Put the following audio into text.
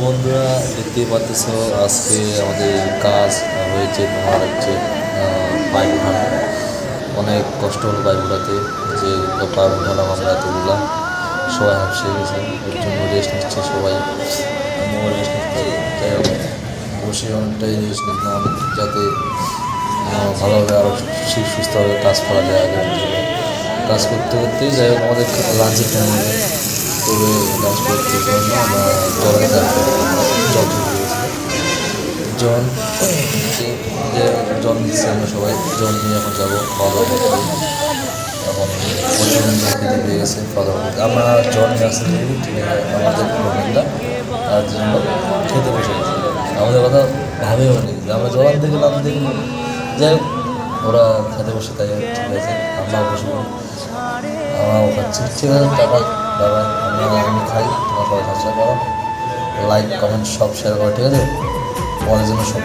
বন্ধুরা, দেখতেই পাচ্ছ আজকে আমাদের কাজ হয়েছে। তোমার হচ্ছে পাইপ উঠানো। অনেক কষ্ট হলো পাইপ উঠাতে, যে পাইপ উঠালাম আমরা এতগুলা। সবাই হাঁপসে গেছে, ওর জন্য রেস্ট নিচ্ছে সবাই। আমিও রেস্ট নিচ্ছি। যাই হোক, বসে অনেকটাই রেস্ট নিলাম যাতে ভালোভাবে আরও সুস্থভাবে কাজ করা যায়। আগের থেকে কাজ করতে করতেই যাই হোক, আমাদের লাঞ্চের টাইম হবে। তবে লাঞ্চ করতে জন্য আমরা জলের জল চলে গেছিলো। জল যে জল নিচ্ছি আমরা সবাই, জল নিয়ে এখন যাবো খাওয়া দাওয়া করতে। এখন প্রচুর খেতে পেয়ে গেছে খাওয়া দাওয়া করতে। আমরা জল নিয়ে আসতে আমাদের প্রবলেমটা, তার জন্য খেতে বসে গেছি। আমাদের কথা ভাবেও নি যে আমরা জল আনতে গেলাম, দেখি যাই হোক ওরা খেতে বসে, তাই ঠিক আছে আমরাও বসে পড়ি। আমরাও খাচ্ছি। ঠিক আছে, টাটা, বাই। আমি খাই, তোমার সবাই খাচ্ছে। করো লাইক, কমেন্ট সব শেয়ার করো, ঠিক আছে? তোমাদের জন্য সব।